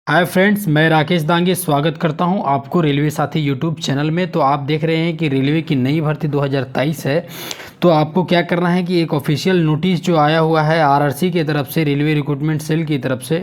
Hi friends, मैं राकेश दांगे स्वागत करता हूं आपको रेलवे साथी यूट्यूब चैनल में। तो आप देख रहे हैं कि रेलवे की नई भर्ती 2023 है। तो आपको क्या करना है कि एक ऑफिशियल नोटिस जो आया हुआ है आरआरसी की तरफ से, रेलवे रिक्रूटमेंट सेल की तरफ से,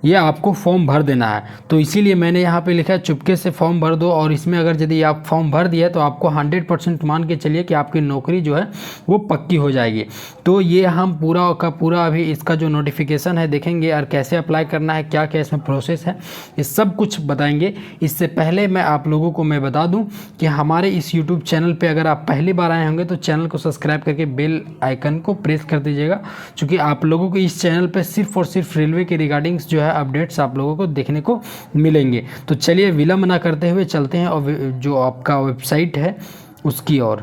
ये आपको फॉर्म भर देना है। तो इसीलिए मैंने यहाँ पे लिखा है चुपके से फॉर्म भर दो। और इसमें अगर यदि आप फॉर्म भर दिया तो आपको 100% मान के चलिए कि आपकी नौकरी जो है वो पक्की हो जाएगी। तो ये हम पूरा का पूरा अभी इसका जो नोटिफिकेशन है देखेंगे और कैसे अप्लाई करना है, क्या क्या इसमें प्रोसेस है, ये सब कुछ बताएंगे। इससे पहले मैं आप लोगों को मैं बता दूं कि हमारे इस यूट्यूब चैनल पे अगर आप पहली बार आए होंगे तो चैनल को सब्सक्राइब करके बेल आइकन को प्रेस कर दीजिएगा, क्योंकि आप लोगों को इस चैनल पे सिर्फ और सिर्फ रेलवे के रिगार्डिंग्स जो है अपडेट्स आप लोगों को देखने को मिलेंगे। तो चलिए विलंब ना करते हुए चलते हैं और जो आपका वेबसाइट है उसकी ओर।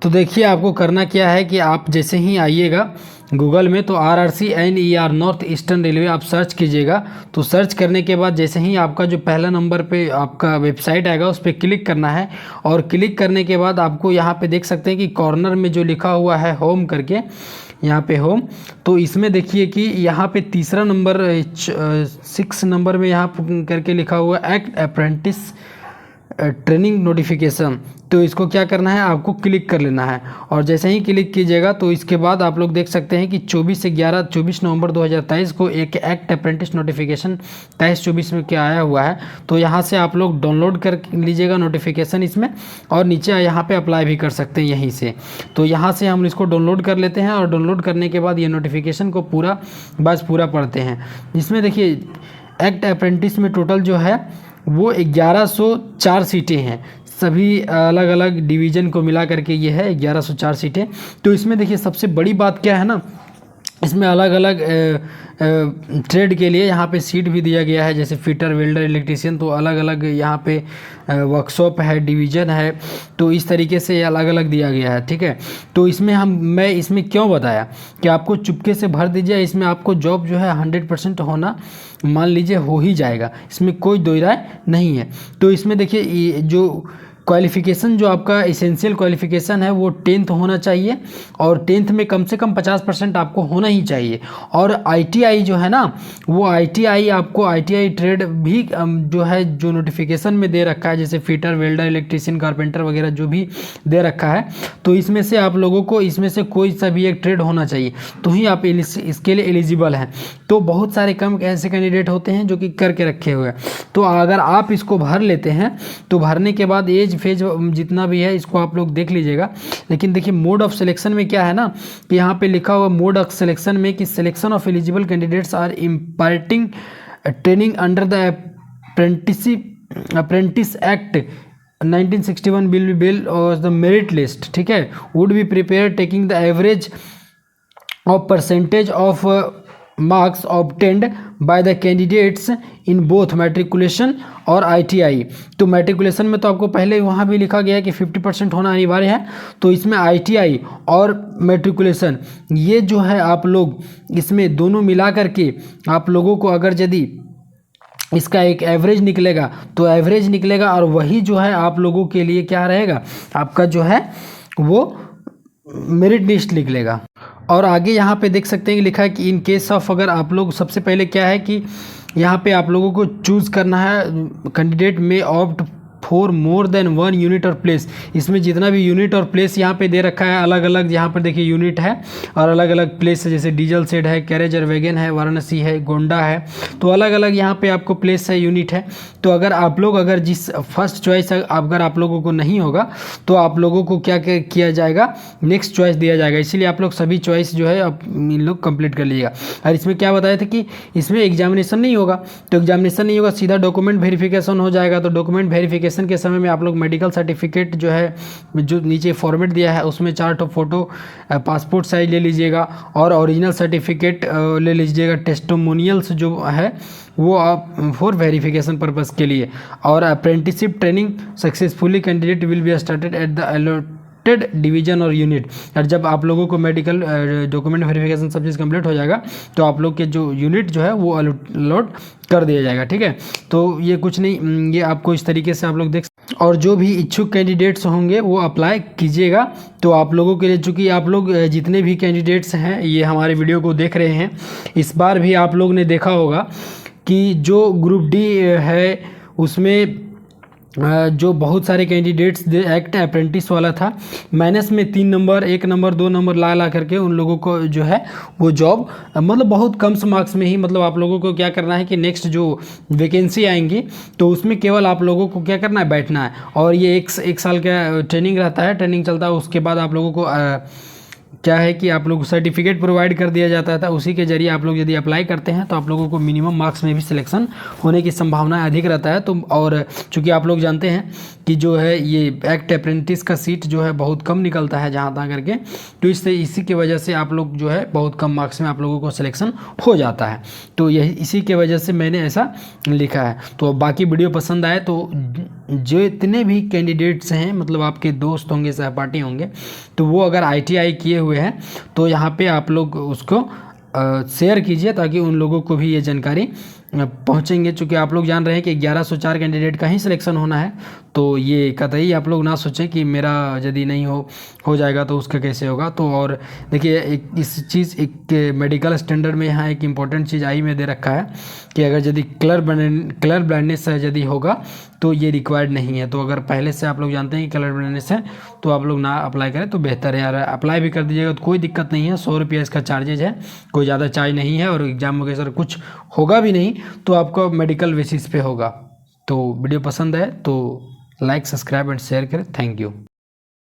तो देखिए आपको करना क्या है कि आप जैसे ही आइएगा गूगल में तो RRCNER नॉर्थ ईस्टर्न रेलवे आप सर्च कीजिएगा। तो सर्च करने के बाद जैसे ही आपका जो पहला नंबर पे आपका वेबसाइट आएगा उस पर क्लिक करना है। और क्लिक करने के बाद आपको यहाँ पे देख सकते हैं कि कॉर्नर में जो लिखा हुआ है होम करके, यहाँ पे होम, तो इसमें देखिए कि यहाँ पे तीसरा नंबर 6 नंबर में यहाँ करके लिखा हुआ एक्ट अप्रेंटिस ट्रेनिंग नोटिफिकेशन। तो इसको क्या करना है, आपको क्लिक कर लेना है। और जैसे ही क्लिक कीजिएगा तो इसके बाद आप लोग देख सकते हैं कि 24 नवंबर 2023 को एक एक्ट अप्रेंटिस नोटिफिकेशन 23-24 में क्या आया हुआ है। तो यहाँ से आप लोग डाउनलोड कर लीजिएगा नोटिफिकेशन इसमें, और नीचे यहाँ पे अप्लाई भी कर सकते हैं यहीं से। तो यहाँ से हम इसको डाउनलोड कर लेते हैं और डाउनलोड करने के बाद ये नोटिफिकेशन को पूरा पढ़ते हैं। इसमें देखिए एक्ट अप्रेंटिस में टोटल जो है वो 1104 सीटें हैं। सभी अलग अलग डिवीज़न को मिला करके ये है 1104 सीटें। तो इसमें देखिए सबसे बड़ी बात क्या है ना, इसमें अलग अलग ट्रेड के लिए यहाँ पे सीट भी दिया गया है, जैसे फिटर, वेल्डर, इलेक्ट्रीशियन। तो अलग अलग यहाँ पे वर्कशॉप है, डिवीज़न है। तो इस तरीके से अलग अलग दिया गया है, ठीक है। तो इसमें मैं इसमें क्यों बताया कि आपको चुपके से भर दीजिए, इसमें आपको जॉब जो है 100% होना मान लीजिए हो ही जाएगा, इसमें कोई दो राय नहीं है। तो इसमें देखिए जो क्वालिफ़िकेशन जो आपका इसेंशियल क्वालिफ़िकेशन है वो 10th होना चाहिए, और 10th में कम से कम 50% आपको होना ही चाहिए। और ITI जो है ना, वो ITI आपको ITI ट्रेड भी जो है जो नोटिफिकेशन में दे रखा है, जैसे फिटर, वेल्डर, इलेक्ट्रीशियन, कारपेंटर वगैरह जो भी दे रखा है, तो इसमें से आप लोगों को इसमें से कोई सा भी एक ट्रेड होना चाहिए, तो ही आप इसके लिए एलिजिबल हैं। तो बहुत सारे कम ऐसे कैंडिडेट होते हैं जो कि करके रखे हुए हैं। तो अगर आप इसको भर लेते हैं तो भरने के बाद एज फेज जितना भी है इसको आप लोग देख लीजिएगा। लेकिन देखिए मोड ऑफ सिलेक्शन में क्या है ना, कि यहाँ पे लिखा हुआ मोड ऑफ सिलेक्शन में कि selection of eligible candidates are imparting training under the apprentice act 1961 will be bill और द मेरिट लिस्ट, ठीक है, would be prepare taking the average of percentage of marks obtained by the candidates in both matriculation और ITI। तो matriculation में तो आपको पहले वहाँ भी लिखा गया है कि 50% होना अनिवार्य है। तो इसमें ITI और मैट्रिकुलेशन ये जो है आप लोग इसमें दोनों मिला करके आप लोगों को अगर यदि इसका एक एवरेज निकलेगा तो एवरेज निकलेगा, और वही जो है आप लोगों के लिए क्या रहेगा, आपका जो है वो मेरिट लिस्ट निकलेगा। और आगे यहाँ पे देख सकते हैं कि लिखा है कि इन केस ऑफ, अगर आप लोग सबसे पहले क्या है कि यहाँ पे आप लोगों को चूज़ करना है, कैंडिडेट में opt for more than 1 unit और प्लेस। इसमें जितना भी यूनिट और प्लेस यहाँ पे दे रखा है अलग अलग, यहाँ पर देखिए यूनिट है और अलग अलग प्लेस है, जैसे डीजल सेट है, कैरेज और वैगन है, वाराणसी है, गोंडा है। तो अलग अलग यहाँ पे आपको प्लेस है, यूनिट है। तो अगर आप लोग अगर जिस फर्स्ट चॉइस अगर आप लोगों को नहीं होगा तो आप लोगों को क्या किया जाएगा, नेक्स्ट चॉइस दिया जाएगा। इसीलिए आप लोग सभी चॉइस जो है आप इन लोग कंप्लीट कर लीजिएगा। और इसमें क्या बताया था कि इसमें एग्जामिनेशन नहीं होगा, तो एग्जामिनेशन नहीं होगा, सीधा डॉक्यूमेंट वेरिफिकेशन हो जाएगा। तो डॉक्यूमेंट वेरिफिकेशन के समय में आप लोग मेडिकल सर्टिफिकेट जो है, जो नीचे फॉर्मेट दिया है उसमें 4 फोटो पासपोर्ट साइज ले लीजिएगा, और ओरिजिनल सर्टिफिकेट ले लीजिएगा, टेस्टिमोनियल्स जो है वो आप फॉर वेरिफिकेशन पर्पस के लिए। और apprenticeship training successfully candidate will be started at the division और यूनिट। और जब आप लोगों को मेडिकल डॉक्यूमेंट वेरिफिकेशन सब चीज़ कंप्लीट हो जाएगा तो आप लोग के जो यूनिट जो है वो अलॉट कर दिया जाएगा, ठीक है। तो ये कुछ नहीं, ये आपको इस तरीके से आप लोग देख। और जो भी इच्छुक कैंडिडेट्स होंगे वो अप्लाई कीजिएगा। तो आप लोगों के लिए, चूँकि आप लोग जितने भी कैंडिडेट्स हैं ये हमारे वीडियो को देख रहे हैं, इस बार भी आप लोग ने देखा होगा कि जो ग्रुप डी है उसमें जो बहुत सारे कैंडिडेट्स एक्ट अप्रेंटिस वाला था, माइनस में 3 नंबर 1 नंबर 2 नंबर ला करके उन लोगों को जो है वो जॉब मतलब बहुत कम मार्क्स में ही, मतलब आप लोगों को क्या करना है कि नेक्स्ट जो वैकेंसी आएंगी तो उसमें केवल आप लोगों को क्या करना है, बैठना है। और ये एक साल का ट्रेनिंग रहता है, ट्रेनिंग चलता है, उसके बाद आप लोगों को क्या है कि आप लोग को सर्टिफिकेट प्रोवाइड कर दिया जाता था, उसी के जरिए आप लोग यदि अप्लाई करते हैं तो आप लोगों को मिनिमम मार्क्स में भी सिलेक्शन होने की संभावना अधिक रहता है। तो और चूँकि आप लोग जानते हैं कि जो है ये एक्ट अप्रेंटिस का सीट जो है बहुत कम निकलता है जहाँ तहाँ करके, तो इसी की वजह से आप लोग जो है बहुत कम मार्क्स में आप लोगों को सिलेक्शन हो जाता है। तो यही इसी के वजह से मैंने ऐसा लिखा है। तो बाकी वीडियो पसंद आए तो जो इतने भी कैंडिडेट्स हैं, मतलब आपके दोस्त होंगे, सहपाठी होंगे, तो वो अगर ITI किए हुए हैं तो यहाँ पे आप लोग उसको शेयर कीजिए ताकि उन लोगों को भी ये जानकारी पहुँचेंगे। चूँकि आप लोग जान रहे हैं कि 1104 कैंडिडेट का ही सिलेक्शन होना है, तो ये कतई आप लोग ना सोचें कि मेरा यदि नहीं हो जाएगा तो उसका कैसे होगा। तो और देखिए एक मेडिकल स्टैंडर्ड में यहाँ एक इम्पॉर्टेंट चीज़ आई में दे रखा है कि अगर यदि कलर ब्लाइंडनेस यदि होगा तो ये रिक्वायर्ड नहीं है। तो अगर पहले से आप लोग जानते हैं कि कलर ब्लाइंडनेस है तो आप लोग ना अप्लाई करें तो बेहतर है यार। अप्लाई भी कर दीजिएगा तो कोई दिक्कत नहीं है, 100 रुपये इसका चार्जेज है, कोई ज़्यादा चार्ज नहीं है, और एग्जाम वगैरह कुछ होगा भी नहीं तो आपका मेडिकल बेसिस पे होगा। तो वीडियो पसंद है तो लाइक, सब्सक्राइब एंड शेयर करें। Thank you.